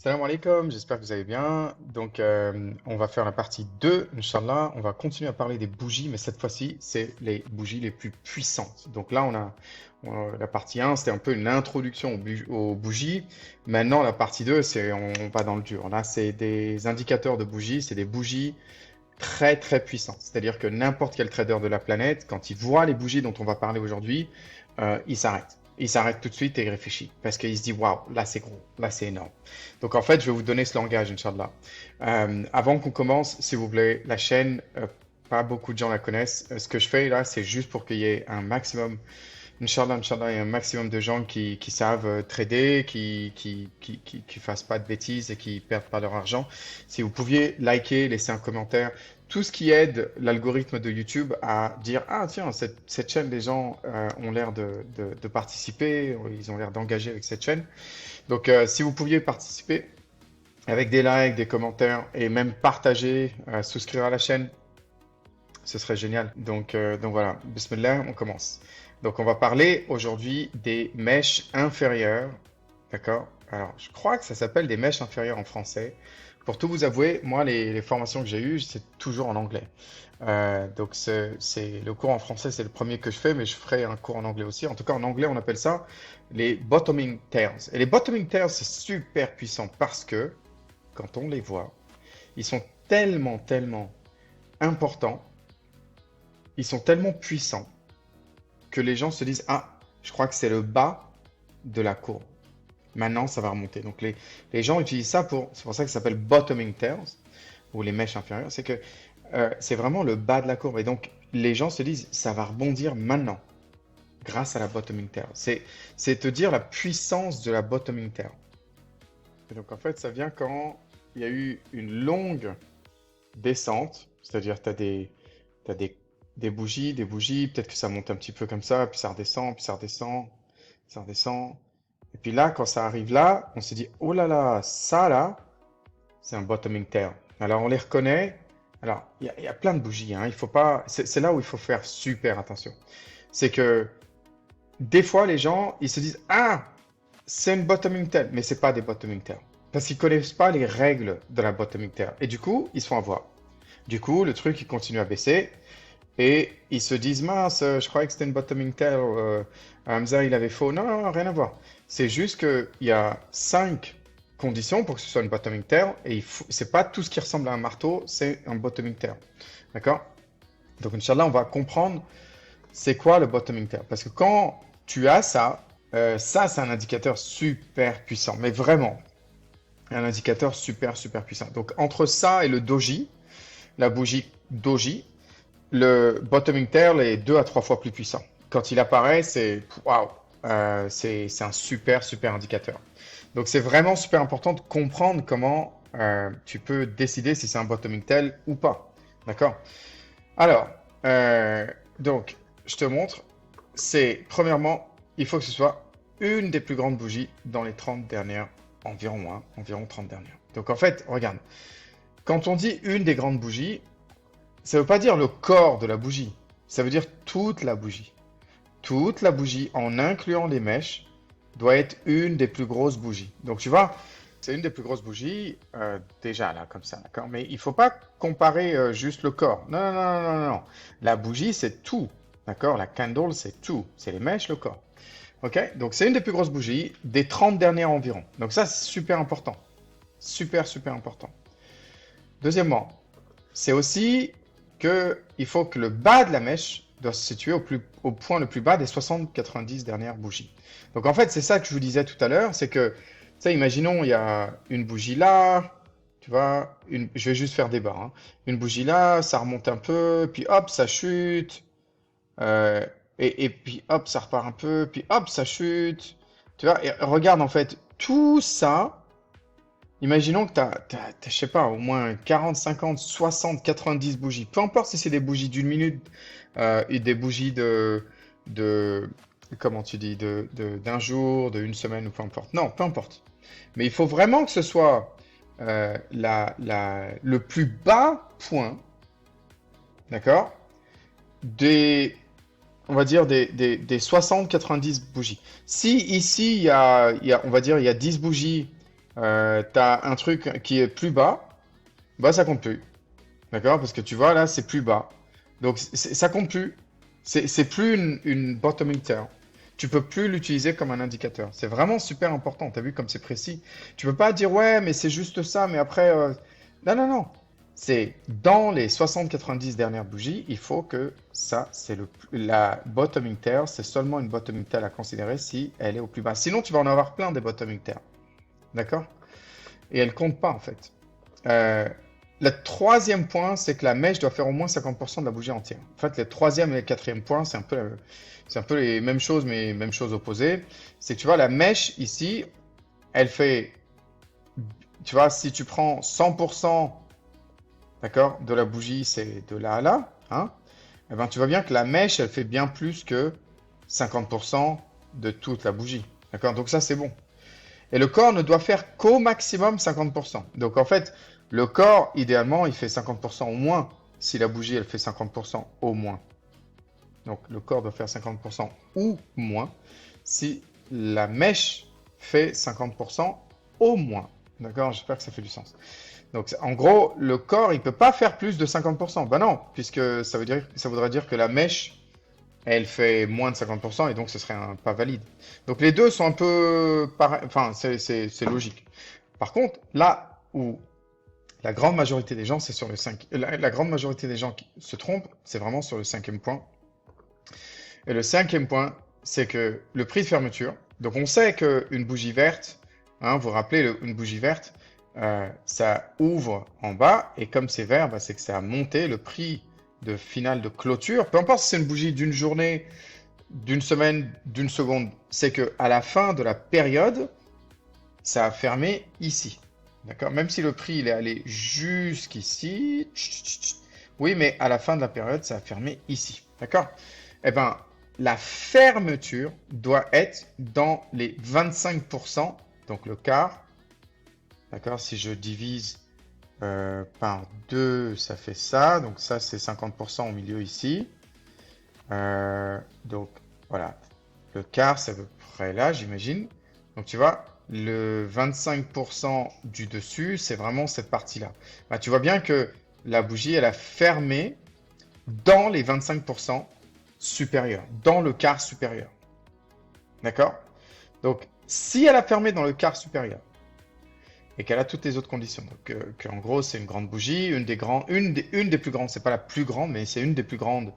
Salam alaikum, j'espère que vous allez bien. Donc, on va faire la partie 2, Inch'Allah. On va continuer à parler des bougies, mais cette fois-ci, c'est les bougies les plus puissantes. Donc là, la partie 1, c'était un peu une introduction aux bougies. Maintenant, la partie 2, on va dans le dur. Là, c'est des indicateurs de bougies, c'est des bougies très, très puissantes. C'est-à-dire que n'importe quel trader de la planète, quand il voit les bougies dont on va parler aujourd'hui, il s'arrête. Il s'arrête tout de suite et il réfléchit parce qu'il se dit waouh, là c'est gros, là c'est énorme. Donc en fait, je vais vous donner ce langage, Inch'Allah. Avant qu'on commence, s'il vous plaît, la chaîne, pas beaucoup de gens la connaissent. Ce que je fais là, c'est juste pour qu'il y ait un maximum, Inch'Allah, Inch'Allah, il y a un maximum de gens qui savent trader, qui fassent pas de bêtises et qui perdent pas leur argent. Si vous pouviez liker, laisser un commentaire, tout ce qui aide l'algorithme de YouTube à dire, ah tiens, cette chaîne, les gens ont l'air de participer, ils ont l'air d'engager avec cette chaîne. Donc, si vous pouviez participer avec des likes, des commentaires et même partager, souscrire à la chaîne, ce serait génial. Donc voilà, Bismillah, on commence. Donc on va parler aujourd'hui des mèches inférieures, d'accord? Alors, je crois que ça s'appelle des mèches inférieures en français. Pour tout vous avouer, moi, les formations que j'ai eues, c'est toujours en anglais. Donc le cours en français, c'est le premier que je fais, mais je ferai un cours en anglais aussi. En tout cas, en anglais, on appelle ça les bottoming tails. Et les bottoming tails, c'est super puissant parce que quand on les voit, ils sont tellement, tellement importants, ils sont tellement puissants que les gens se disent, ah, je crois que c'est le bas de la courbe. Maintenant, ça va remonter. Donc les gens utilisent ça c'est pour ça que ça s'appelle bottoming tails ou les mèches inférieures. C'est que c'est vraiment le bas de la courbe. Et donc les gens se disent, ça va rebondir maintenant grâce à la bottoming tail. C'est te dire la puissance de la bottoming tail. Et donc en fait, ça vient quand il y a eu une longue descente, c'est-à-dire t'as des bougies, peut-être que ça monte un petit peu comme ça, puis ça redescend, puis ça redescend, ça redescend. Et puis là, quand ça arrive là, on se dit, oh là, ça là, c'est un bottoming tail. Alors on les reconnaît. Alors, il y a plein de bougies, hein. Il faut pas, c'est là où il faut faire super attention. C'est que des fois, les gens, ils se disent, ah, c'est une bottoming tail, mais c'est pas des bottoming tails. Parce qu'ils connaissent pas les règles de la bottoming tail. Et du coup, ils se font avoir. Du coup, le truc, il continue à baisser. Et ils se disent, mince, je croyais que c'était une bottoming tail. Hamza, il avait faux. Non, non, non, rien à voir. C'est juste qu'il y a 5 conditions pour que ce soit une bottoming tail. Et c'est pas tout ce qui ressemble à un marteau, c'est un bottoming tail. D'accord? Donc, Inch'Allah, on va comprendre c'est quoi le bottoming tail. Parce que quand tu as ça, ça, c'est un indicateur super puissant. Mais vraiment, un indicateur super, super puissant. Donc, entre ça et le doji, la bougie doji, le bottoming tail est 2 à 3 fois plus puissant. Quand il apparaît, c'est waouh, c'est un super super indicateur. Donc c'est vraiment super important de comprendre comment tu peux décider si c'est un bottoming tail ou pas. D'accord? Alors, donc je te montre. C'est premièrement, il faut que ce soit une des plus grandes bougies dans les 30 dernières environ, hein, environ 30 dernières. Donc en fait, regarde, quand on dit une des grandes bougies, ça ne veut pas dire le corps de la bougie, ça veut dire toute la bougie. Toute la bougie, en incluant les mèches, doit être une des plus grosses bougies. Donc tu vois, c'est une des plus grosses bougies, déjà là, comme ça, d'accord? Mais il ne faut pas comparer juste le corps. Non, non, non, non, non, non. La bougie, c'est tout, d'accord? La candle, c'est tout. C'est les mèches, le corps. Ok? Donc c'est une des plus grosses bougies, des 30 dernières environ. Donc ça, c'est super important. Super, super important. Deuxièmement, c'est aussi qu'il faut que le bas de la mèche doit se situer au point le plus bas des 60-90 dernières bougies. Donc en fait, c'est ça que je vous disais tout à l'heure, c'est que, tu sais, imaginons, il y a une bougie là, tu vois, je vais juste faire des barres, hein. Une bougie là, ça remonte un peu, puis hop, ça chute, euh, et puis hop, ça repart un peu, puis hop, ça chute. Tu vois, et regarde en fait, tout ça, imaginons que je sais pas, au moins 40, 50, 60, 90 bougies. Peu importe si c'est des bougies d'une minute et des bougies de, comment tu dis, d'un jour, d'une semaine ou peu importe. Non, peu importe. Mais il faut vraiment que ce soit le plus bas point, d'accord, des, on va dire des 60-90 bougies. Si ici, on va dire, il y a 10 bougies tu as un truc qui est plus bas, bah ça compte plus. D'accord? Parce que tu vois, là, c'est plus bas. Donc, ça compte plus. C'est plus une bottoming tail. Tu peux plus l'utiliser comme un indicateur. C'est vraiment super important. Tu as vu comme c'est précis. Tu peux pas dire, ouais, mais c'est juste ça, mais après. Non, non, non. C'est dans les 60-90 dernières bougies, il faut que ça, c'est la bottoming tail. C'est seulement une bottoming tail à considérer si elle est au plus bas. Sinon, tu vas en avoir plein des bottoming tails. D'accord? Et elle compte pas, en fait. Euh, le troisième point, c'est que la mèche doit faire au moins 50% de la bougie entière. En fait, le troisième et le quatrième point, c'est un peu les mêmes choses, mais mêmes choses opposées. C'est que tu vois, la mèche ici, elle fait, tu vois, si tu prends 100%, d'accord, de la bougie, c'est de là à là, hein, eh ben, tu vois bien que la mèche, elle fait bien plus que 50% de toute la bougie. D'accord? Donc ça, c'est bon. Et le corps ne doit faire qu'au maximum 50%. Donc en fait, le corps, idéalement, il fait 50% au moins si la bougie, elle fait 50% au moins. Donc le corps doit faire 50% ou moins si la mèche fait 50% au moins. D'accord? J'espère que ça fait du sens. Donc en gros, le corps, il ne peut pas faire plus de 50%. Ben non, puisque ça voudrait dire que la mèche, elle fait moins de 50% et donc ce serait pas valide. Donc les deux sont un peu pareils, enfin c'est logique. Par contre, là où la grande majorité des gens, c'est sur le 5, la grande majorité des gens qui se trompent, c'est vraiment sur le cinquième point. Et le cinquième point, c'est que le prix de fermeture, donc on sait qu'une bougie verte, hein, vous vous rappelez, une bougie verte, ça ouvre en bas et comme c'est vert, bah, c'est que ça a monté le prix de finale de clôture. Peu importe si c'est une bougie d'une journée, d'une semaine, d'une seconde, c'est que à la fin de la période, ça a fermé ici. D'accord? Même si le prix il est allé jusqu'ici, oui, mais à la fin de la période, ça a fermé ici. D'accord? Eh ben, la fermeture doit être dans les 25%, donc le quart. D'accord? Si je divise par 2, ça fait ça. Donc ça, c'est 50% au milieu ici. Donc voilà, le quart, c'est à peu près là, j'imagine. Donc tu vois, le 25% du dessus, c'est vraiment cette partie-là. Bah, tu vois bien que la bougie, elle a fermé dans les 25% supérieurs, dans le quart supérieur. D'accord? Donc, si elle a fermé dans le quart supérieur et qu'elle a toutes les autres conditions, donc qu'en gros, c'est une grande bougie, une des plus grandes, c'est pas la plus grande, mais c'est une des plus grandes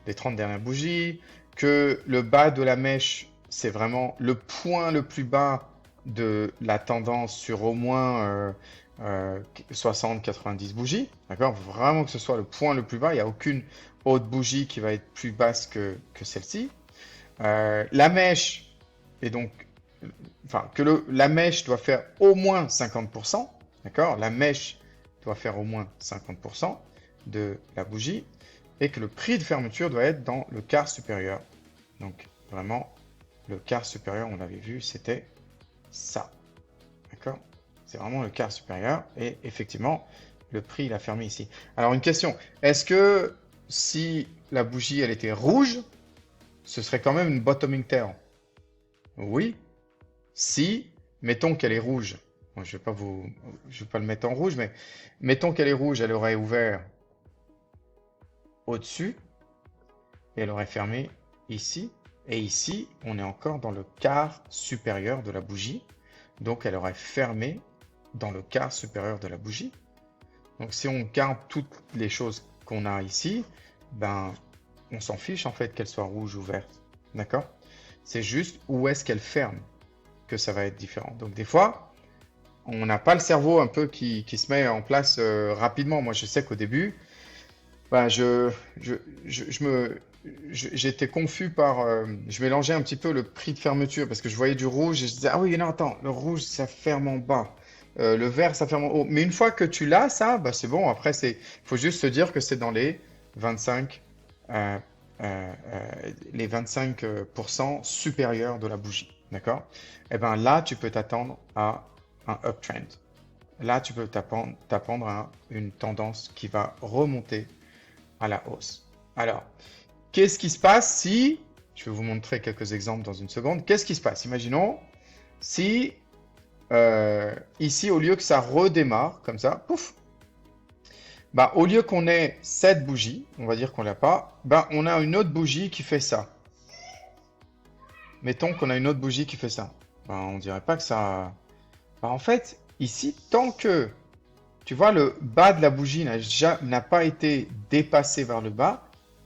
des 30 dernières bougies, que le bas de la mèche, c'est vraiment le point le plus bas de la tendance sur au moins 60-90 bougies, d'accord? Vraiment que ce soit le point le plus bas, il n'y a aucune autre bougie qui va être plus basse que celle-ci. La mèche est donc, enfin, la mèche doit faire au moins 50%, d'accord? La mèche doit faire au moins 50% de la bougie et que le prix de fermeture doit être dans le quart supérieur. Donc, vraiment, le quart supérieur, on l'avait vu, c'était ça, d'accord? C'est vraiment le quart supérieur et effectivement, le prix, il a fermé ici. Alors, une question, est-ce que si la bougie, elle était rouge, ce serait quand même une bottoming tail? Oui, si, mettons qu'elle est rouge. Bon, je vais pas le mettre en rouge, mais mettons qu'elle est rouge, elle aurait ouvert au-dessus et elle aurait fermé ici. Et ici, on est encore dans le quart supérieur de la bougie. Donc, elle aurait fermé dans le quart supérieur de la bougie. Donc, si on garde toutes les choses qu'on a ici, ben, on s'en fiche en fait qu'elle soit rouge ou verte. D'accord? C'est juste où est-ce qu'elle ferme que ça va être différent. Donc, des fois, on n'a pas le cerveau un peu qui se met en place rapidement. Moi, je sais qu'au début, ben, j'étais confus par, je mélangeais un petit peu le prix de fermeture parce que je voyais du rouge et je disais, ah oui, non, attends, le rouge, ça ferme en bas. Le vert, ça ferme en haut. Mais une fois que tu l'as, ça, bah, c'est bon. Après, faut juste se dire que c'est dans les 25, euh, les 25% supérieurs de la bougie. D'accord? Et ben là, tu peux t'attendre à un uptrend. Là, tu peux t'attendre à une tendance qui va remonter à la hausse. Alors, qu'est-ce qui se passe si, je vais vous montrer quelques exemples dans une seconde, qu'est-ce qui se passe? Imaginons si ici, au lieu que ça redémarre comme ça, pouf, bah, au lieu qu'on ait cette bougie, on va dire qu'on l'a pas, bah, on a une autre bougie qui fait ça. Mettons qu'on a une autre bougie qui fait ça. Bah, on dirait pas que ça. Bah, en fait, ici, tant que tu vois le bas de la bougie n'a pas été dépassé vers le bas,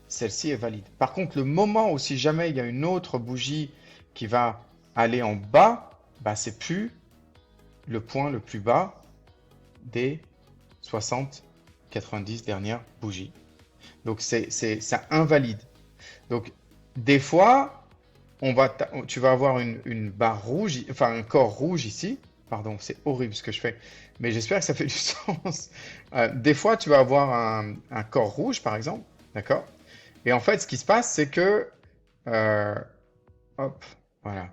celle-ci est valide. Par contre, le moment où si jamais il y a une autre bougie qui va aller en bas, bah, c'est plus le point le plus bas des 60, 90 dernières bougies. Donc ça invalide. Donc des fois, tu vas avoir une barre rouge, enfin un corps rouge ici. Pardon, c'est horrible ce que je fais, mais j'espère que ça fait du sens. Des fois, tu vas avoir un corps rouge, par exemple, d'accord? Et en fait, ce qui se passe, c'est que, euh, hop, voilà,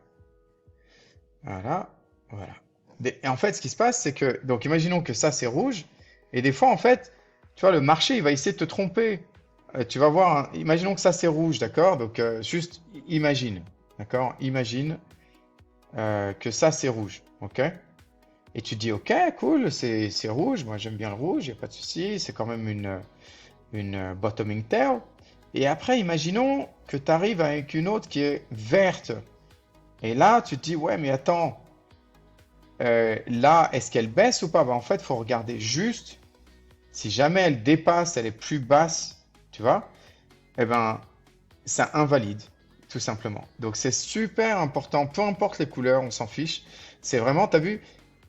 voilà, voilà. Et en fait, ce qui se passe, c'est que, donc imaginons que ça, c'est rouge, et des fois, en fait, tu vois, le marché, il va essayer de te tromper. Tu vas voir, imaginons que ça, c'est rouge, d'accord? Donc, juste imagine, d'accord? Imagine que ça, c'est rouge, ok? Et tu dis, ok, cool, c'est rouge, moi j'aime bien le rouge, il n'y a pas de souci, c'est quand même une bottoming tail. Et après, imaginons que tu arrives avec une autre qui est verte. Et là, tu te dis, ouais, mais attends, là, est-ce qu'elle baisse ou pas? Bah, en fait, il faut regarder juste, si jamais elle dépasse, elle est plus basse, tu vois, eh ben, ça invalide, tout simplement. Donc, c'est super important, peu importe les couleurs, on s'en fiche. C'est vraiment, tu as vu,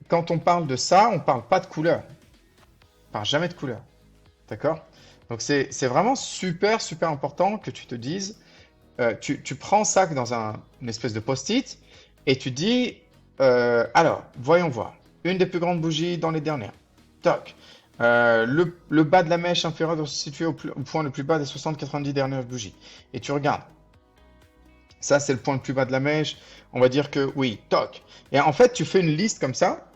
quand on parle de ça, on parle pas de couleur. On parle jamais de couleur. D'accord? Donc, c'est vraiment super, super important que tu te dises, tu prends ça dans une espèce de post-it et tu dis, alors, voyons voir. Une des plus grandes bougies dans les dernières. Toc. Le bas de la mèche inférieure doit se situer au point le plus bas des 60-90 dernières bougies. Et tu regardes. Ça, c'est le point le plus bas de la mèche. On va dire que oui, toc. Et en fait, tu fais une liste comme ça,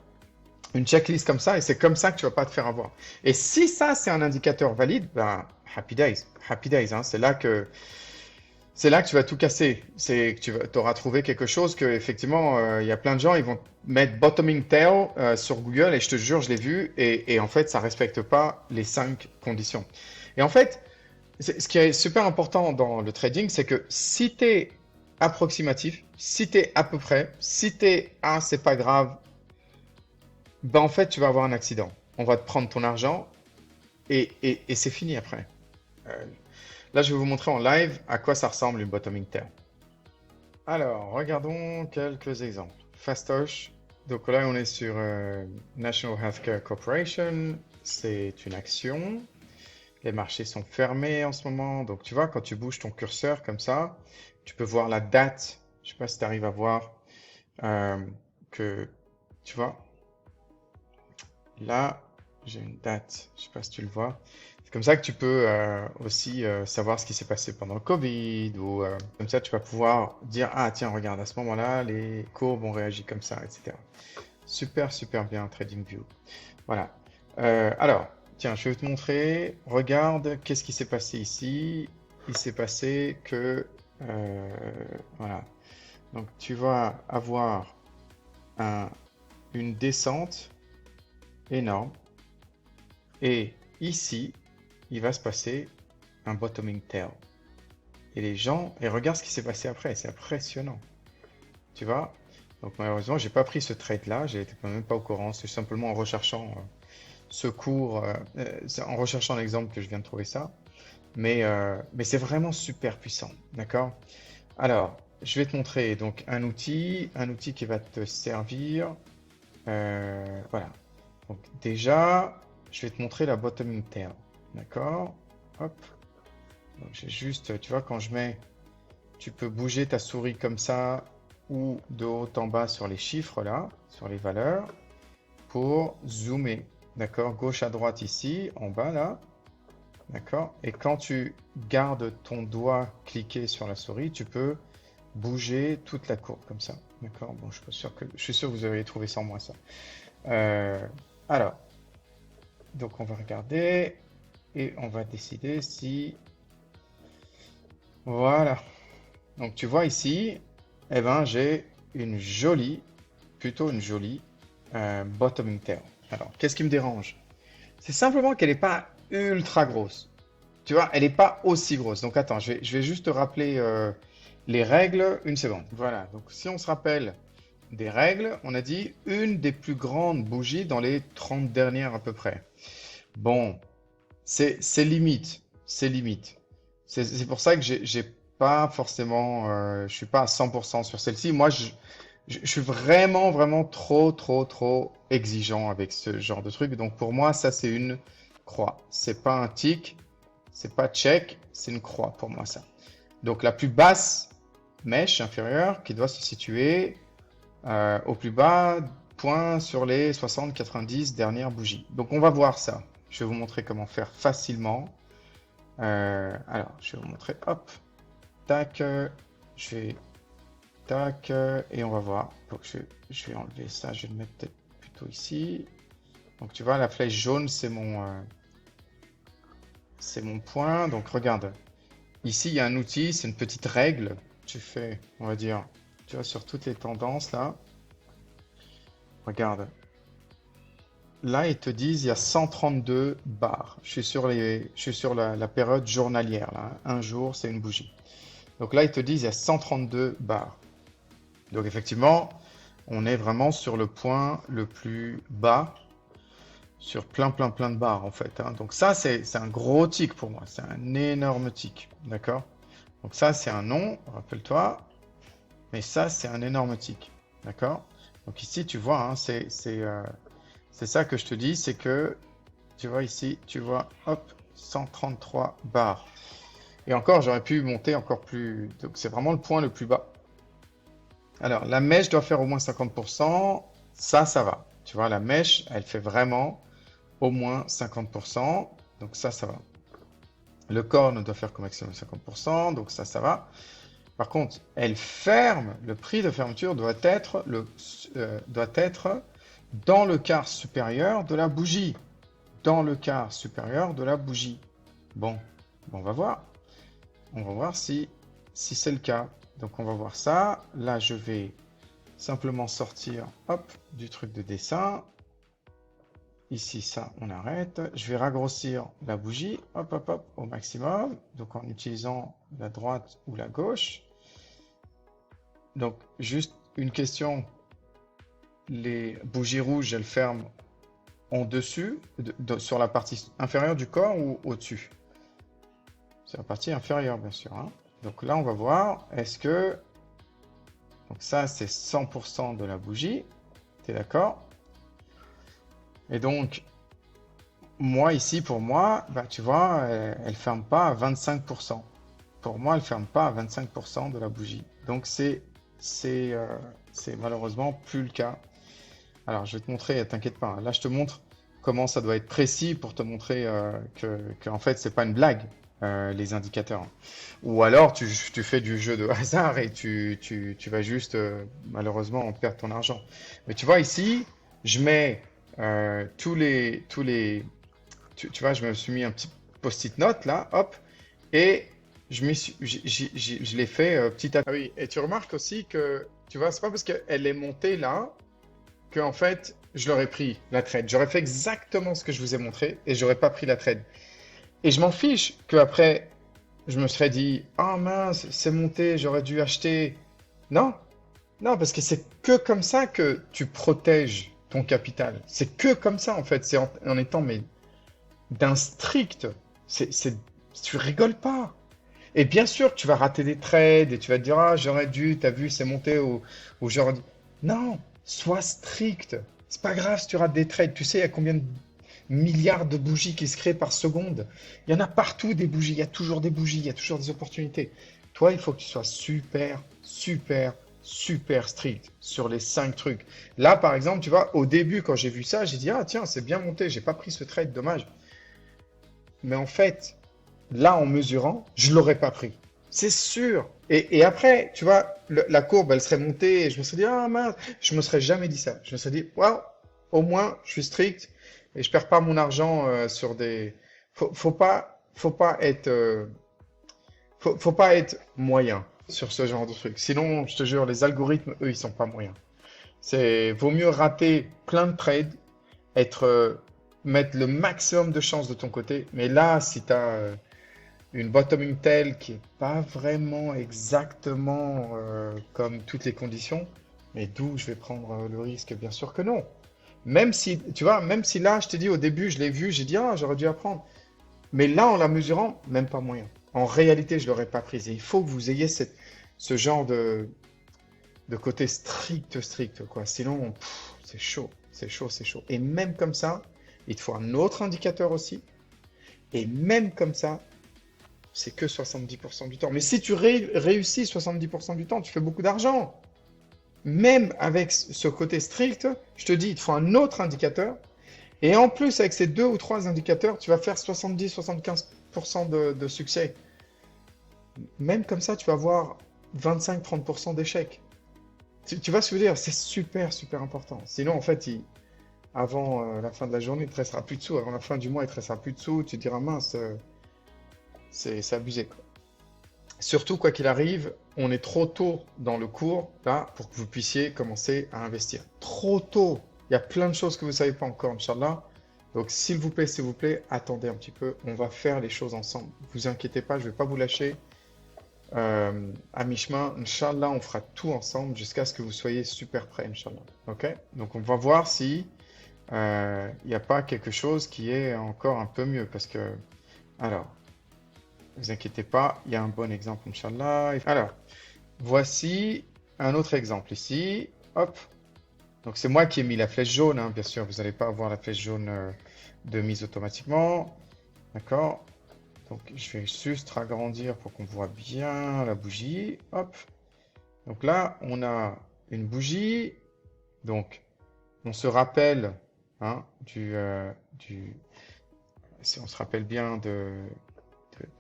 une checklist comme ça, et c'est comme ça que tu vas pas te faire avoir. Et si ça, c'est un indicateur valide, ben, happy days, hein, c'est là que tu vas tout casser. C'est que auras trouvé quelque chose que, effectivement, il y a plein de gens, ils vont mettre bottoming tail sur Google, et je te jure, je l'ai vu, et en fait, ça respecte pas les 5 conditions. Et en fait, ce qui est super important dans le trading, c'est que si tu es approximatif, si tu es à peu près, si tu es ah, c'est pas grave, ben en fait, tu vas avoir un accident. On va te prendre ton argent et c'est fini après. Euh, Là, je vais vous montrer en live à quoi ça ressemble une bottoming tail. Alors, regardons quelques exemples. Fastosh. Donc là, on est sur National Healthcare Corporation. C'est une action. Les marchés sont fermés en ce moment. Donc, tu vois, quand tu bouges ton curseur comme ça, tu peux voir la date. Je ne sais pas si tu arrives à voir euh, que, tu vois, là, j'ai une date. Je ne sais pas si tu le vois. C'est comme ça que tu peux aussi savoir ce qui s'est passé pendant le Covid ou comme ça tu vas pouvoir dire ah tiens regarde à ce moment-là les courbes ont réagi comme ça, etc. Super super bien TradingView. Voilà. Alors tiens je vais te montrer. Regarde qu'est-ce qui s'est passé ici. Il s'est passé que euh, voilà. Donc tu vas avoir une descente énorme et ici il va se passer un bottoming tail. Et les gens, et regarde ce qui s'est passé après, c'est impressionnant. Tu vois? Donc malheureusement, j'ai pas pris ce trade-là, j'étais quand même pas au courant, c'est simplement en recherchant ce cours, c'est en recherchant l'exemple que je viens de trouver ça. Mais c'est vraiment super puissant, d'accord? Alors, je vais te montrer donc un outil qui va te servir. Voilà. Donc déjà, je vais te montrer la bottoming tail, d'accord? Hop. Donc j'ai juste, tu vois, quand je mets, tu peux bouger ta souris comme ça ou de haut en bas sur les chiffres là, sur les valeurs, pour zoomer. D'accord? Gauche à droite ici, en bas là. D'accord? Et quand tu gardes ton doigt cliqué sur la souris, tu peux bouger toute la courbe comme ça. D'accord? Bon, je suis sûr que vous avez trouvé sans moi ça. Euh, alors, donc on va regarder et on va décider si. Voilà. Donc tu vois ici, eh ben, j'ai plutôt une jolie bottoming tail. Alors, qu'est-ce qui me dérange? C'est simplement qu'elle n'est pas ultra grosse. Tu vois, elle n'est pas aussi grosse. Donc attends, je vais juste te rappeler les règles. Une seconde. Voilà, donc si on se rappelle des règles, on a dit une des plus grandes bougies dans les 30 dernières à peu près. Bon, c'est limite. C'est limite. C'est pour ça que j'ai pas forcément, je suis pas à 100% sur celle-ci. Moi, je suis vraiment, vraiment trop exigeant avec ce genre de truc. Donc pour moi, ça c'est une croix. C'est pas un tic, c'est pas check, c'est une croix pour moi ça. Donc la plus basse mèche inférieure qui doit se situer au plus bas point sur les 60-90 dernières bougies. Donc on va voir ça. Je vais vous montrer comment faire facilement. Alors, je vais vous montrer. Hop, tac, je vais tac, et on va voir. Donc je vais enlever ça, je vais le mettre peut-être plutôt ici. Donc tu vois, la flèche jaune, c'est mon point. Donc regarde, ici il y a un outil, c'est une petite règle. Tu fais, on va dire, tu vois, sur toutes les tendances là. Regarde. Là, ils te disent il y a 132 barres. Je suis sur la période journalière là, hein. Un jour, c'est une bougie. Donc là, ils te disent il y a 132 barres. Donc effectivement, on est vraiment sur le point le plus bas, sur plein de barres en fait, hein. Donc ça, c'est un gros tic pour moi, c'est un énorme tic, d'accord? Donc ça, c'est un nom, rappelle-toi, mais ça, c'est un énorme tic, d'accord? Donc ici, tu vois, hein, c'est ça que je te dis, c'est que, tu vois ici, tu vois, hop, 133 barres. Et encore, j'aurais pu monter encore plus, donc c'est vraiment le point le plus bas. Alors, la mèche doit faire au moins 50%. Ça va. Tu vois, la mèche, elle fait vraiment au moins 50%. Donc ça va. Le corne doit faire qu'au maximum 50%. Donc ça va. Par contre, elle ferme. Le prix de fermeture doit être dans le quart supérieur de la bougie. Dans le quart supérieur de la bougie. Bon, on va voir. On va voir si c'est le cas. Donc on va voir ça. Là, je vais simplement sortir, hop, du truc de dessin. Ici, ça, on arrête. Je vais raccourcir la bougie, hop, au maximum. Donc en utilisant la droite ou la gauche. Donc juste une question. Les bougies rouges, elles ferment en dessus, sur la partie inférieure du corps ou au-dessus? C'est la partie inférieure, bien sûr, hein. Donc là, on va voir, est-ce que... Donc ça, c'est 100% de la bougie. Tu es d'accord? Et donc, moi, ici, pour moi, bah, tu vois, elle ferme pas à 25%. Pour moi, elle ferme pas à 25% de la bougie. Donc, c'est malheureusement plus le cas. Alors, je vais te montrer, t'inquiète pas, hein. Là, je te montre comment ça doit être précis pour te montrer que en fait, c'est pas une blague, les indicateurs. Ou alors, tu fais du jeu de hasard et tu vas juste, malheureusement, en perdre ton argent. Mais tu vois, ici, je mets tu vois, je me suis mis un petit post-it note là, hop, et je l'ai fait petit à petit. Ah oui, et tu remarques aussi que, tu vois, c'est pas parce qu'elle est montée là que, en fait, je l'aurais pris la trade. J'aurais fait exactement ce que je vous ai montré et j'aurais pas pris la trade. Et je m'en fiche que après, je me serais dit, ah mince, c'est monté, j'aurais dû acheter. Non, non, parce que c'est que comme ça que tu protèges ton capital. C'est que comme ça, en fait. C'est en étant mais d'un strict. Tu rigoles pas. Et bien sûr que tu vas rater des trades et tu vas te dire, ah, j'aurais dû, t'as vu, c'est monté ou j'aurais dû. Non, sois strict. C'est pas grave si tu rates des trades. Tu sais, il y a combien de milliards de bougies qui se créent par seconde. Il y en a partout des bougies. Il y a toujours des bougies. Il y a toujours des opportunités. Toi, il faut que tu sois super strict sur les 5 trucs. Là, par exemple, tu vois, au début, quand j'ai vu ça, j'ai dit, ah tiens, c'est bien monté. J'ai pas pris ce trade, dommage. Mais en fait, là, en mesurant, je l'aurais pas pris. C'est sûr. Et après, tu vois, la courbe, elle serait montée et je me serais dit, ah mince, je me serais jamais dit ça. Je me serais dit, waouh, au moins, je suis strict et je perds pas mon argent sur des. Faut pas être, faut pas être moyen sur ce genre de truc. Sinon, je te jure, les algorithmes, eux, ils sont pas moyens. Vaut mieux rater plein de trades, mettre le maximum de chance de ton côté. Mais là, si tu as une bottoming tail qui est pas vraiment exactement comme toutes les conditions, mais d'où je vais prendre le risque? Bien sûr que non. Même si, tu vois, même si là, je t'ai dit au début, je l'ai vu, j'ai dit, ah, j'aurais dû apprendre. Mais là, en la mesurant, même pas moyen. En réalité, je l'aurais pas prise. Et il faut que vous ayez ce genre de côté strict, quoi. Sinon, c'est chaud, c'est chaud, c'est chaud. Et même comme ça, il te faut un autre indicateur aussi. Et même comme ça, c'est que 70% du temps. Mais si tu réussis 70% du temps, tu fais beaucoup d'argent. Même avec ce côté strict, je te dis, il te faut un autre indicateur. Et en plus, avec ces deux ou trois indicateurs, tu vas faire 70-75% de succès. Même comme ça, tu vas avoir 25-30% d'échecs. Tu vois ce que je veux dire? C'est super, super important. Sinon, en fait, avant la fin de la journée, il ne te restera plus de sous. Avant la fin du mois, il ne te restera plus de sous. Tu te diras, mince, c'est abusé, quoi. Surtout, quoi qu'il arrive, on est trop tôt dans le cours, là, pour que vous puissiez commencer à investir. Trop tôt. Il y a plein de choses que vous ne savez pas encore, Inch'Allah. Donc, s'il vous plaît, attendez un petit peu. On va faire les choses ensemble. Ne vous inquiétez pas, je ne vais pas vous lâcher. À mi-chemin, Inch'Allah, on fera tout ensemble jusqu'à ce que vous soyez super prêts, Inch'Allah. Ok? Donc, on va voir si il n'y a pas quelque chose qui est encore un peu mieux. Parce que, alors, ne vous inquiétez pas, il y a un bon exemple, Inch'Allah. Alors, voici un autre exemple ici. Hop. Donc, c'est moi qui ai mis la flèche jaune, hein, bien sûr. Vous n'allez pas avoir la flèche jaune de mise automatiquement. D'accord? Donc, je vais juste agrandir pour qu'on voit bien la bougie. Hop. Donc là, on a une bougie. Donc, on se rappelle hein, si on se rappelle bien de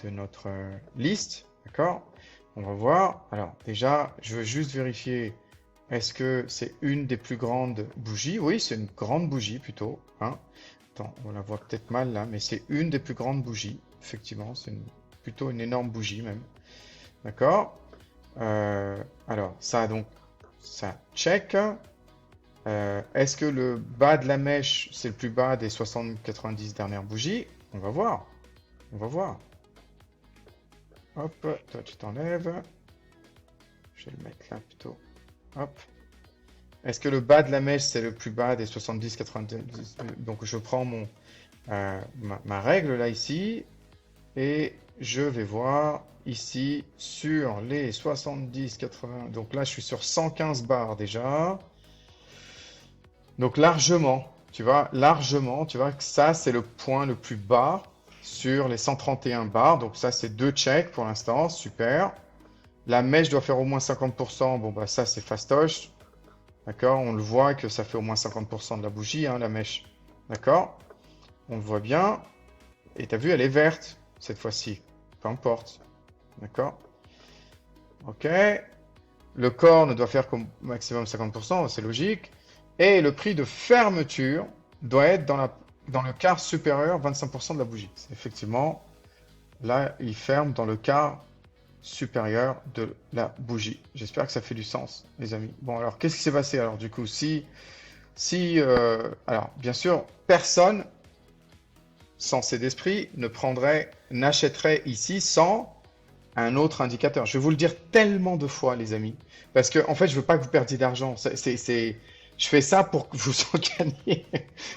notre liste. D'accord? On va voir. Alors, déjà, je veux juste vérifier. Est-ce que c'est une des plus grandes bougies? Oui, c'est une grande bougie plutôt. Hein. Attends, on la voit peut-être mal là, mais c'est une des plus grandes bougies. Effectivement, c'est plutôt une énorme bougie même. D'accord? Alors, ça donc, ça check. Est-ce que le bas de la mèche, c'est le plus bas des 60-90 dernières bougies? On va voir. On va voir. Hop, toi tu t'enlèves. Je vais le mettre là plutôt. Hop. Est-ce que le bas de la mèche, c'est le plus bas des 70-90? Donc je prends ma règle là ici. Et je vais voir ici sur les 70-80. Donc là, je suis sur 115 bars déjà. Donc largement, tu vois que ça, c'est le point le plus bas sur les 131 bars. Donc ça, c'est deux checks pour l'instant. Super. La mèche doit faire au moins 50%. Bon, bah ça, c'est fastoche. D'accord? On le voit que ça fait au moins 50% de la bougie, hein, la mèche. D'accord? On le voit bien. Et tu as vu, elle est verte cette fois-ci. Peu importe. D'accord? Ok. Le corne doit faire comme maximum 50%, c'est logique. Et le prix de fermeture doit être dans le quart supérieur, 25% de la bougie. Effectivement, là, il ferme dans le quart supérieur de la bougie. J'espère que ça fait du sens, les amis. Bon, alors, qu'est-ce qui s'est passé? Alors, du coup, alors, bien sûr, personne sensé d'esprit n'achèterait ici sans un autre indicateur. Je vais vous le dire tellement de fois, les amis, parce que en fait, je veux pas que vous perdiez d'argent. Je fais ça pour que vous en gagniez.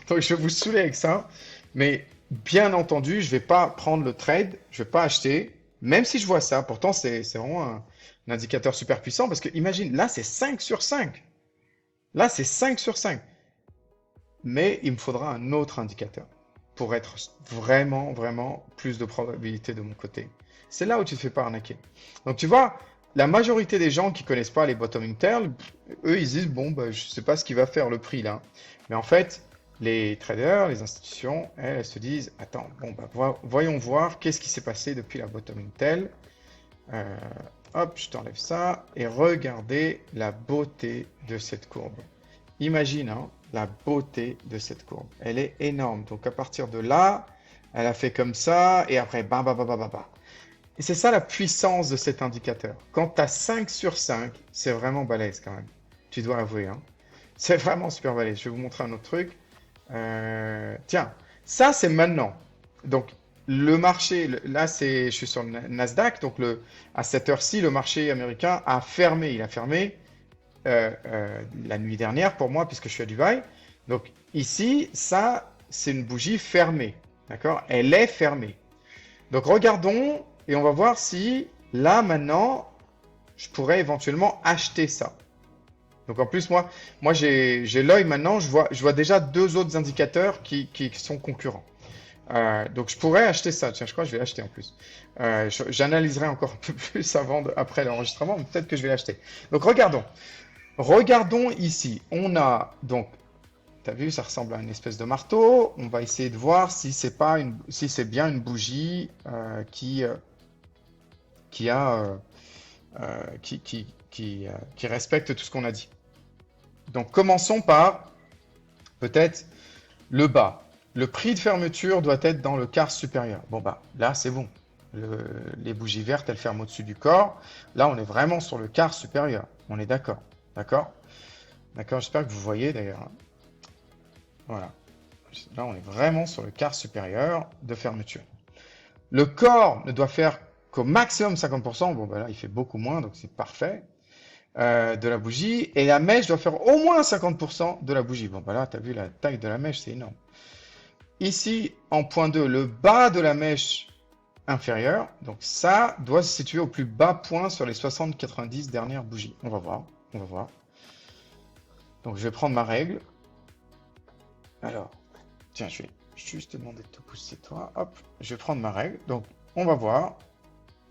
Donc, je vais vous saouler avec ça. Mais bien entendu, je vais pas prendre le trade, je vais pas acheter, même si je vois ça. Pourtant, c'est vraiment un indicateur super puissant, parce que imagine, là, c'est 5 sur 5. Là, c'est 5 sur 5. Mais il me faudra un autre indicateur pour être vraiment, vraiment plus de probabilité de mon côté. C'est là où tu ne te fais pas arnaquer. Donc tu vois, la majorité des gens qui connaissent pas les bottoming tails, eux ils disent bon bah, je sais pas ce qui va faire le prix là. Mais en fait, les traders, les institutions, elles se disent attends bon bah voyons voir qu'est-ce qui s'est passé depuis la bottoming tail. Hop, je t'enlève ça et regardez la beauté de cette courbe. Imagine hein, la beauté de cette courbe. Elle est énorme. Donc à partir de là, elle a fait comme ça et après bam bam bam bam bam. Et c'est ça la puissance de cet indicateur. Quand tu as 5 sur 5, c'est vraiment balèze quand même. Tu dois avouer. Hein. C'est vraiment super valide. Je vais vous montrer un autre truc. Tiens, ça c'est maintenant. Donc le marché, là je suis sur le Nasdaq, donc à cette heure-ci, le marché américain a fermé. Il a fermé la nuit dernière pour moi, puisque je suis à Dubaï. Donc ici, ça c'est une bougie fermée. D'accord? Elle est fermée. Donc regardons et on va voir si là maintenant, je pourrais éventuellement acheter ça. Donc en plus, moi j'ai l'œil maintenant, je vois déjà deux autres indicateurs qui sont concurrents. Donc je pourrais acheter ça. Tiens, je crois que je vais l'acheter en plus. J'analyserai encore un peu plus après l'enregistrement, mais peut-être que je vais l'acheter. Donc regardons. Regardons ici. On a donc, tu as vu, ça ressemble à une espèce de marteau. On va essayer de voir si c'est pas si c'est bien une bougie qui a qui respecte tout ce qu'on a dit. Donc commençons par peut-être le bas. Le prix de fermeture doit être dans le quart supérieur. Bon bah là c'est bon. Les bougies vertes elles ferment au-dessus du corps. Là on est vraiment sur le quart supérieur. On est d'accord. D'accord? D'accord, j'espère que vous voyez d'ailleurs. Voilà. Là on est vraiment sur le quart supérieur de fermeture. Le corps ne doit faire qu'au maximum 50%. Bon bah là il fait beaucoup moins donc c'est parfait. De la bougie et la mèche doit faire au moins 50% de la bougie. Bon, bah là, tu as vu la taille de la mèche, c'est énorme. Ici, en point 2, le bas de la mèche inférieure, donc ça doit se situer au plus bas point sur les 60-90 dernières bougies. On va voir, on va voir. Donc, je vais prendre ma règle. Alors, tiens, je vais juste te demander de te pousser toi. Hop, je vais prendre ma règle. Donc, on va voir.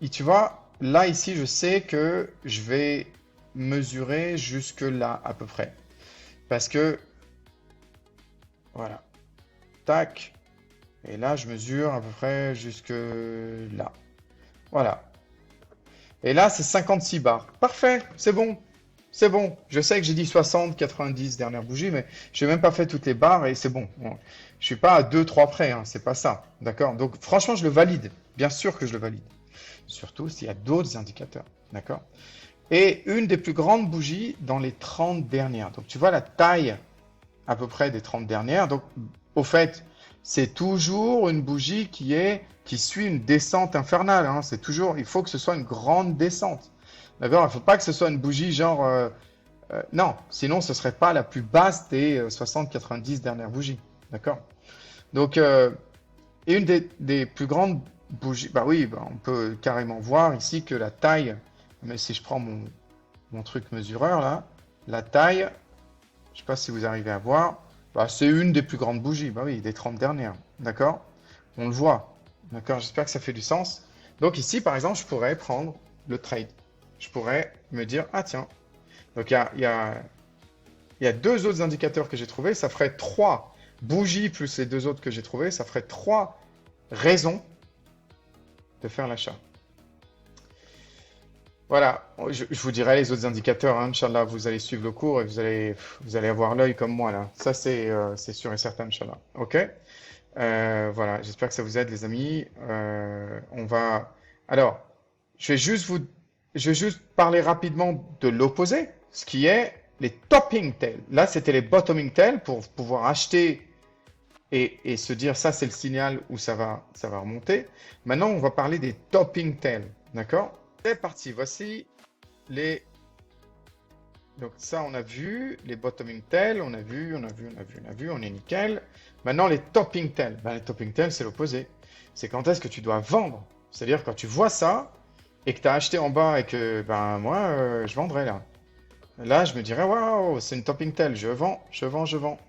Et tu vois, là, ici, je sais que je vais mesurer jusque là à peu près parce que voilà, tac, et là je mesure à peu près jusque là, voilà, et là c'est 56 bars, parfait, c'est bon, c'est bon. Je sais que j'ai dit 60 90 dernières bougies, mais j'ai même pas fait toutes les barres et c'est bon. Je suis pas à 2-3 près, hein, c'est pas ça, d'accord? Donc franchement je le valide, bien sûr que je le valide, surtout s'il y a d'autres indicateurs, d'accord? Et une des plus grandes bougies dans les 30 dernières. Donc tu vois la taille à peu près des 30 dernières. Donc au fait, c'est toujours une bougie qui suit une descente infernale. Hein. C'est toujours, il faut que ce soit une grande descente. D'accord? Il ne faut pas que ce soit une bougie genre... non, sinon ce ne serait pas la plus basse des 60-90 dernières bougies. D'accord? Donc, et une des plus grandes bougies, bah oui, bah, on peut carrément voir ici que la taille, mais si je prends mon truc mesureur là, la taille, je sais pas si vous arrivez à voir, bah, c'est une des plus grandes bougies, bah oui, des 30 dernières, d'accord? On le voit, d'accord? J'espère que ça fait du sens. Donc ici, par exemple, je pourrais prendre le trade. Je pourrais me dire, ah tiens, donc il y a deux autres indicateurs que j'ai trouvés, ça ferait trois bougies plus les deux autres que j'ai trouvés, ça ferait trois raisons de faire l'achat. Voilà, je vous dirai les autres indicateurs, hein, Inch'Allah, vous allez suivre le cours et vous allez avoir l'œil comme moi là. Ça, c'est sûr et certain, Inch'Allah. Ok? Voilà, j'espère que ça vous aide, les amis. On va. Alors, je vais juste vous, je vais juste parler rapidement de l'opposé, ce qui est les topping tails. Là, c'était les bottoming tails pour pouvoir acheter et se dire ça, c'est le signal où ça va remonter. Maintenant, on va parler des topping tails, d'accord? C'est parti, voici les... Donc ça, on a vu, les bottoming tails, on a vu, on est nickel. Maintenant, les topping tails. Ben, les topping tails, c'est l'opposé. C'est quand est-ce que tu dois vendre. C'est-à-dire quand tu vois ça et que tu as acheté en bas et que, ben moi, je vendrais là. Là, je me dirais, waouh, c'est une topping tail, je vends, je vends, je vends.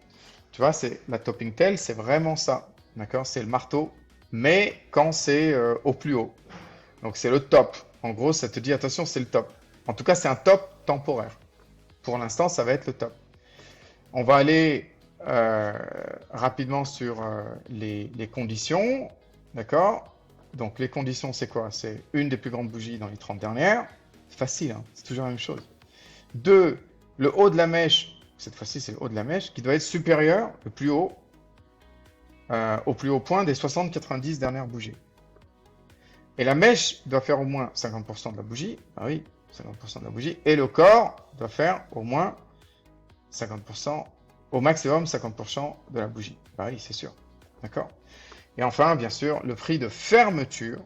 Tu vois, c'est la topping tail, c'est vraiment ça. D'accord? C'est le marteau, mais quand c'est au plus haut. Donc c'est le top. En gros, ça te dit attention, c'est le top. En tout cas, c'est un top temporaire. Pour l'instant, ça va être le top. On va aller rapidement sur les conditions. D'accord? Donc les conditions, c'est quoi? C'est une des plus grandes bougies dans les 30 dernières. C'est facile, hein, c'est toujours la même chose. Deux, le haut de la mèche, cette fois-ci c'est le haut de la mèche, qui doit être supérieur, le plus haut, au plus haut point des 60-90 dernières bougies. Et la mèche doit faire au moins 50% de la bougie. Ah oui, 50% de la bougie. Et le corps doit faire au moins 50%, au maximum 50% de la bougie. Bah oui, c'est sûr. D'accord? Et enfin, bien sûr, le prix de fermeture.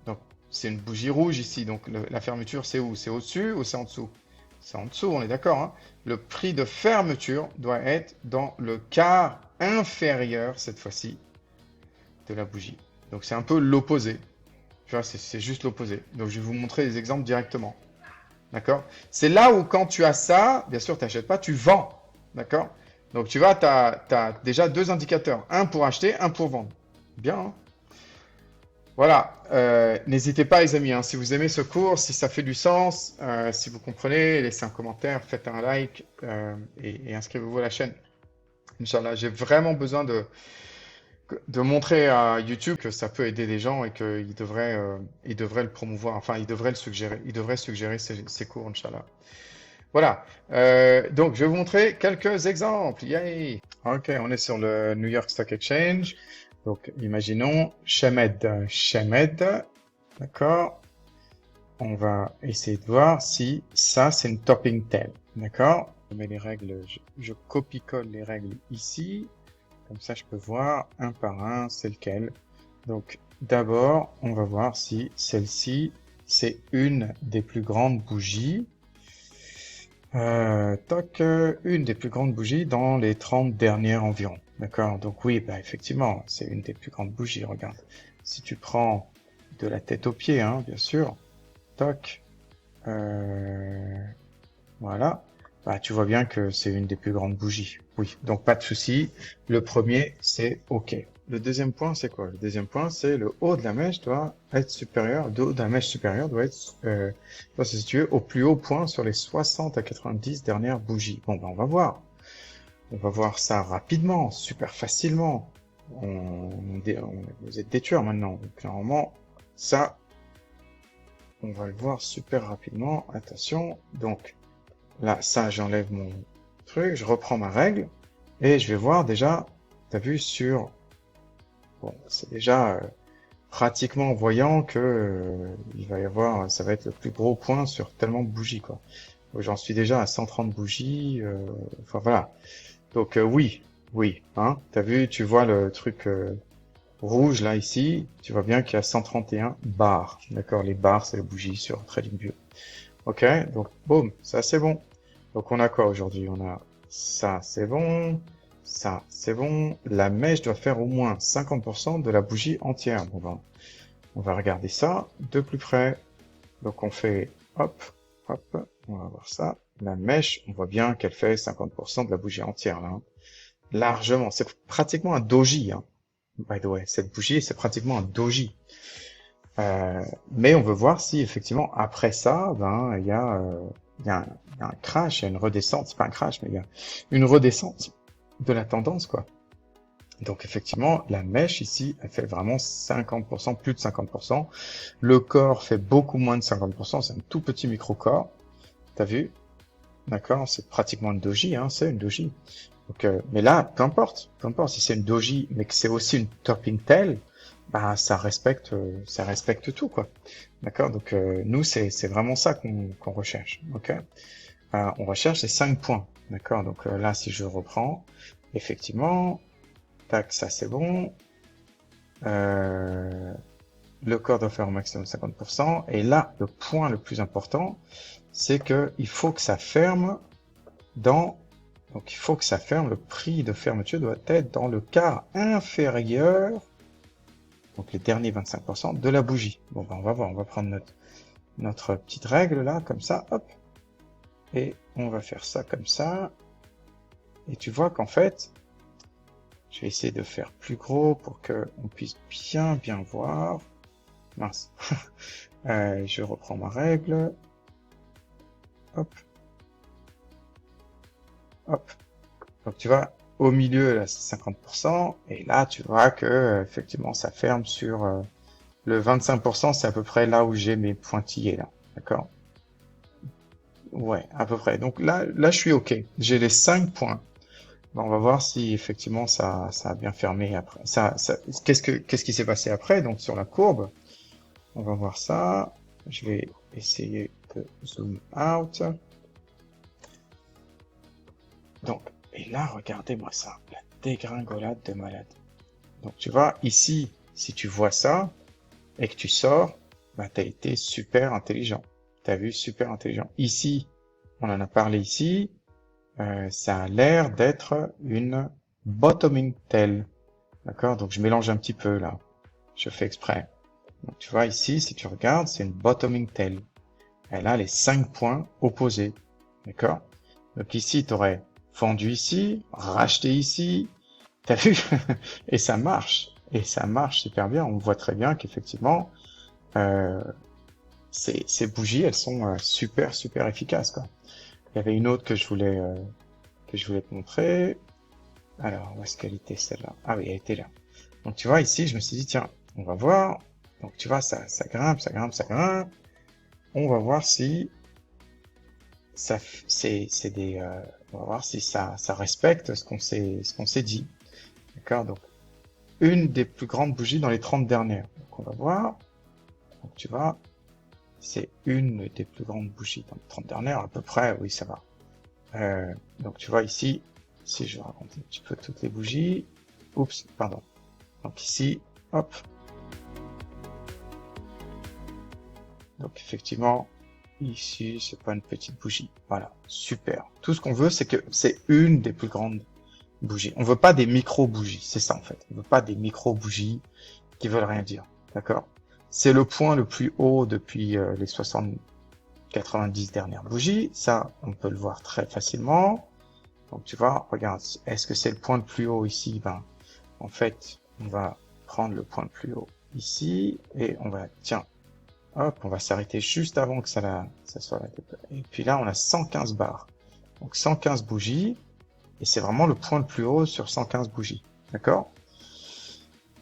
Donc, c'est une bougie rouge ici. Donc, la fermeture, c'est où? C'est au-dessus ou c'est en dessous? C'est en dessous, on est d'accord, hein? Le prix de fermeture doit être dans le quart inférieur, cette fois-ci, de la bougie. Donc, c'est un peu l'opposé. Tu vois, c'est juste l'opposé. Donc, je vais vous montrer des exemples directement. D'accord? C'est là où, quand tu as ça, bien sûr, tu n'achètes pas, tu vends. D'accord? Donc, tu vois, tu as déjà deux indicateurs. Un pour acheter, un pour vendre. Bien, hein? Voilà, n'hésitez pas les amis, hein, si vous aimez ce cours, si ça fait du sens, si vous comprenez, laissez un commentaire, faites un like et inscrivez-vous à la chaîne. Inch'Allah, j'ai vraiment besoin de montrer à YouTube que ça peut aider les gens et qu'ils devraient le promouvoir, enfin ils devraient suggérer ces cours, Inch'Allah. Voilà, donc je vais vous montrer quelques exemples. Yay! Ok, on est sur le New York Stock Exchange. Donc, imaginons Shemed, d'accord? On va essayer de voir si ça, c'est une topping tail, d'accord? Je mets les règles, je copie-colle les règles ici. Comme ça, je peux voir un par un, c'est lequel. Donc, d'abord, on va voir si celle-ci, c'est une des plus grandes bougies. Toc, une des plus grandes bougies dans les 30 dernières environ. D'accord? Donc oui, bah effectivement, c'est une des plus grandes bougies, regarde. Si tu prends de la tête aux pieds, hein, bien sûr, toc, voilà, bah tu vois bien que c'est une des plus grandes bougies. Oui, donc pas de souci. Le premier, c'est OK. Le deuxième point, c'est quoi? Le deuxième point, c'est le haut de la mèche doit être supérieur, le haut de la mèche supérieure doit se situer au plus haut point sur les 60 à 90 dernières bougies. Bon, ben on va voir. On va voir ça rapidement, super facilement. Vous êtes des tueurs maintenant. Donc, normalement, ça, on va le voir super rapidement. Attention. Donc, là, ça, j'enlève mon truc, je reprends ma règle, et je vais voir déjà, t'as vu sur... Bon, c'est déjà pratiquement voyant que il va y avoir, ça va être le plus gros point sur tellement de bougies, quoi. J'en suis déjà à 130 bougies, enfin voilà. Donc oui, oui, hein, t'as vu, tu vois le truc rouge là ici, tu vois bien qu'il y a 131 bars, d'accord, les bars c'est les bougies sur TradingView. Ok, donc boum, ça c'est bon. Donc on a quoi aujourd'hui? On a ça c'est bon, ça c'est bon. La mèche doit faire au moins 50% de la bougie entière. Bon, on va regarder ça de plus près. Donc on fait hop, hop, on va voir ça. La mèche, on voit bien qu'elle fait 50% de la bougie entière là, hein. Largement, c'est pratiquement un doji, hein. By the way, cette bougie, c'est pratiquement un doji. Mais on veut voir si effectivement après ça, ben il y a un crash, il y a une redescente, c'est pas un crash, mais il y a une redescente de la tendance, quoi. Donc effectivement, la mèche ici, elle fait vraiment 50%, plus de 50%. Le corps fait beaucoup moins de 50%, c'est un tout petit micro-corps. T'as vu? D'accord, c'est pratiquement une doji, hein, c'est une doji. Donc, mais là, peu importe si c'est une doji, mais que c'est aussi une topping tail, bah ça respecte tout, quoi. D'accord, donc nous c'est vraiment ça qu'on recherche. Ok, on recherche les 5 points. D'accord, donc là si je reprends, effectivement, tac, ça c'est bon. Le corps doit faire au maximum 50%. Et là, le point le plus important, c'est que il faut que ça ferme dans... Donc il faut que ça ferme, le prix de fermeture doit être dans le quart inférieur, donc les derniers 25% de la bougie. Bon, ben, on va voir, on va prendre notre petite règle là, comme ça, hop. Et on va faire ça comme ça. Et tu vois qu'en fait, je vais essayer de faire plus gros pour que on puisse bien voir. Mince. Je reprends ma règle. Hop. Hop. Donc tu vois, au milieu, là, c'est 50%. Et là, tu vois que effectivement, ça ferme sur le 25%. C'est à peu près là où j'ai mes pointillés, là. D'accord? Ouais, à peu près. Donc là, je suis OK. J'ai les 5 points. Bon, on va voir si effectivement ça a bien fermé après. Qu'est-ce qui s'est passé après? Donc sur la courbe, on va voir ça. Je vais essayer de zoom out. Donc, et là, regardez-moi ça, la dégringolade de malade. Donc, tu vois, ici, si tu vois ça et que tu sors, bah, tu as été super intelligent. Tu as vu, super intelligent. Ici, on en a parlé ici, ça a l'air d'être une bottoming tail. D'accord? Donc, je mélange un petit peu là. Je fais exprès. Donc, tu vois, ici, si tu regardes, c'est une bottoming tail. Elle a les 5 points opposés. D'accord? Donc ici, tu aurais vendu ici, racheté ici. T'as vu? Et ça marche. Et ça marche super bien. On voit très bien qu'effectivement, euh, ces bougies, elles sont super, super efficaces, quoi. Il y avait une autre que je voulais te montrer. Alors, où est-ce qu'elle était, celle-là? Ah oui, elle était là. Donc, tu vois, ici, je me suis dit, tiens, on va voir. Donc, tu vois, ça grimpe, ça grimpe, ça grimpe. On va voir si ça, c'est des, on va voir si ça respecte ce qu'on s'est dit. D'accord? Donc, une des plus grandes bougies dans les 30 dernières. Donc, on va voir. Donc, tu vois, c'est une des plus grandes bougies dans les 30 dernières, à peu près, oui, ça va. Donc, tu vois ici, si je raconte un petit peu toutes les bougies. Oups, pardon. Donc, ici, hop. Donc, effectivement, ici, c'est pas une petite bougie. Voilà, super. Tout ce qu'on veut, c'est que c'est une des plus grandes bougies. On veut pas des micro-bougies, c'est ça en fait. On veut pas des micro-bougies qui veulent rien dire. D'accord? C'est le point le plus haut depuis les 90 dernières bougies. Ça, on peut le voir très facilement. Donc tu vois, regarde, est-ce que c'est le point le plus haut ici? Ben, en fait, on va prendre le point le plus haut ici et on va, tiens, hop, on va s'arrêter juste avant que ça soit là. Et puis là, on a 115 barres. Donc 115 bougies. Et c'est vraiment le point le plus haut sur 115 bougies. D'accord?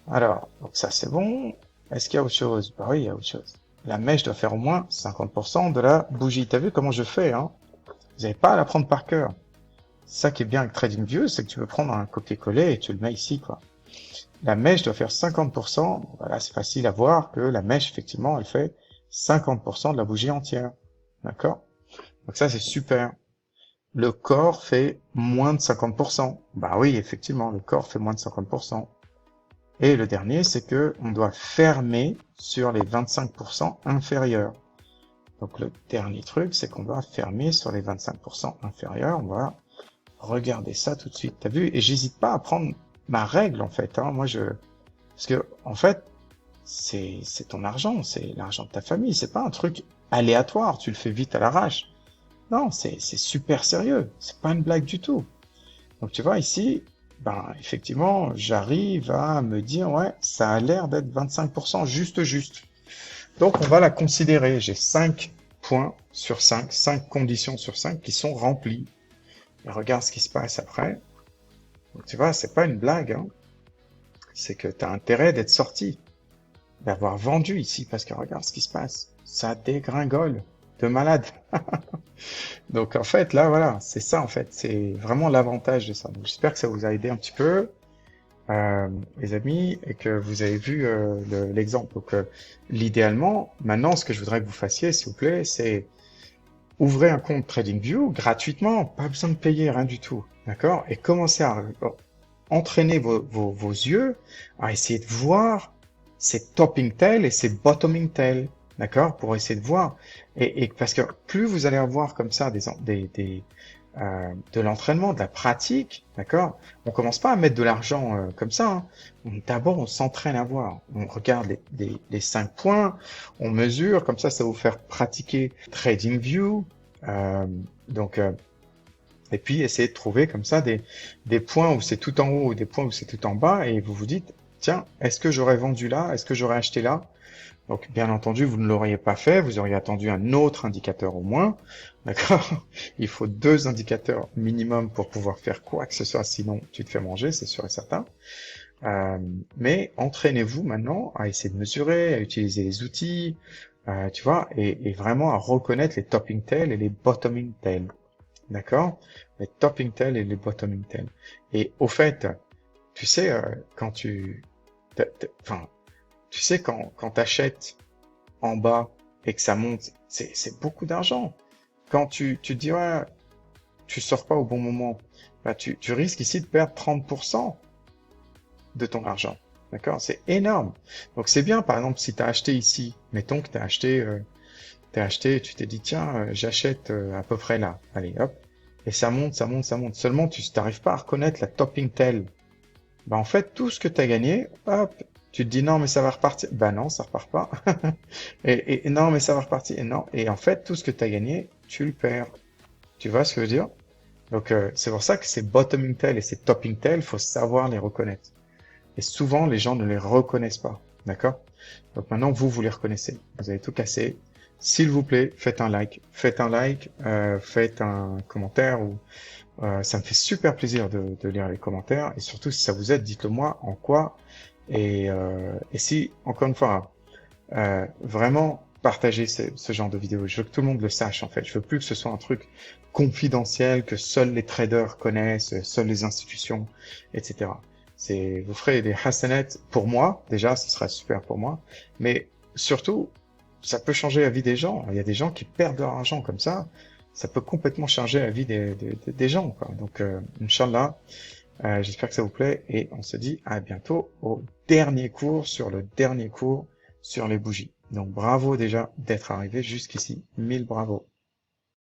Alors, donc ça c'est bon. Est-ce qu'il y a autre chose? Bah oui, il y a autre chose. La mèche doit faire au moins 50% de la bougie. T'as vu comment je fais, hein? Vous n'avez pas à la prendre par cœur. Ça qui est bien avec TradingView, c'est que tu peux prendre un copier-coller et tu le mets ici, quoi. La mèche doit faire 50%. Voilà, c'est facile à voir que la mèche, effectivement, elle fait 50% de la bougie entière. D'accord? Donc ça, c'est super. Le corps fait moins de 50%. Bah oui, effectivement, le corps fait moins de 50%. Et le dernier, c'est que on doit fermer sur les 25% inférieurs. Donc le dernier truc, c'est qu'on doit fermer sur les 25% inférieurs. On va regarder ça tout de suite. T'as vu? Et j'hésite pas à prendre ma règle, en fait, hein. Parce que, en fait, c'est ton argent, c'est l'argent de ta famille. C'est pas un truc aléatoire. Tu le fais vite à l'arrache. Non, c'est super sérieux. C'est pas une blague du tout. Donc tu vois ici, ben effectivement, j'arrive à me dire ouais, ça a l'air d'être 25% juste. Donc on va la considérer. J'ai 5 points sur 5, 5 conditions sur 5 qui sont remplies. Et regarde ce qui se passe après. Donc tu vois, c'est pas une blague, hein. C'est que tu as intérêt d'être sorti, d'avoir vendu ici parce que regarde ce qui se passe. Ça dégringole de malade. Donc en fait, là, voilà, c'est ça en fait, c'est vraiment l'avantage de ça. Donc j'espère que ça vous a aidé un petit peu, les amis, et que vous avez vu l'exemple. Donc l'idéalement, maintenant, ce que je voudrais que vous fassiez, s'il vous plaît, c'est ouvrez un compte TradingView gratuitement, pas besoin de payer rien du tout, d'accord? Et commencez à entraîner vos yeux à essayer de voir ces topping tail et ces bottoming tail. D'accord? Pour essayer de voir. Et parce que plus vous allez avoir comme ça de l'entraînement, de la pratique, d'accord? On commence pas à mettre de l'argent comme ça, hein. D'abord, on s'entraîne à voir. On regarde les 5 points, on mesure, comme ça va vous faire pratiquer TradingView. Euh, donc, et puis essayer de trouver comme ça des points où c'est tout en haut ou des points où c'est tout en bas, et vous vous dites, tiens, est-ce que j'aurais vendu là? Est-ce que j'aurais acheté là? Donc, bien entendu, vous ne l'auriez pas fait, vous auriez attendu un autre indicateur au moins, d'accord? Il faut 2 indicateurs minimum pour pouvoir faire quoi que ce soit, sinon tu te fais manger, c'est sûr et certain. Mais entraînez-vous maintenant à essayer de mesurer, à utiliser les outils, tu vois, et vraiment à reconnaître les topping tails et les bottoming tails, d'accord? Les topping tails et les bottoming tails. Et au fait, tu sais, quand enfin, tu sais, quand t'achètes en bas et que ça monte, c'est beaucoup d'argent. Quand tu te dis, ouais, tu sors pas au bon moment, bah, tu risques ici de perdre 30% de ton argent. D'accord? C'est énorme. Donc c'est bien, par exemple, si tu as acheté ici, mettons que tu as acheté, tu t'es dit, tiens, j'achète à peu près là. Allez, hop. Et ça monte, ça monte, ça monte. Seulement, tu n'arrives pas à reconnaître la topping tail. Bah, en fait, tout ce que tu as gagné, hop, tu te dis, non, mais ça va repartir. Bah non, ça repart pas. Et non, mais ça va repartir. Et non. Et en fait, tout ce que tu as gagné, tu le perds. Tu vois ce que je veux dire? Donc, c'est pour ça que ces bottoming tail et ces topping tail, faut savoir les reconnaître. Et souvent, les gens ne les reconnaissent pas. D'accord? Donc maintenant, vous les reconnaissez. Vous avez tout cassé. S'il vous plaît, faites un like, faites un commentaire. Ou, ça me fait super plaisir de lire les commentaires. Et surtout, si ça vous aide, dites-le moi en quoi. Et si, encore une fois, vraiment partagez ce genre de vidéos. Je veux que tout le monde le sache, en fait. Je veux plus que ce soit un truc confidentiel, que seuls les traders connaissent, seules les institutions, etc. Vous ferez des hasanats pour moi, déjà, ce sera super pour moi, mais surtout, ça peut changer la vie des gens. Il y a des gens qui perdent leur argent comme ça peut complètement changer la vie des gens, quoi. Donc, Inch'Allah, j'espère que ça vous plaît, et on se dit à bientôt au dernier cours, sur le dernier cours sur les bougies. Donc, bravo déjà d'être arrivé jusqu'ici. 1000 bravo.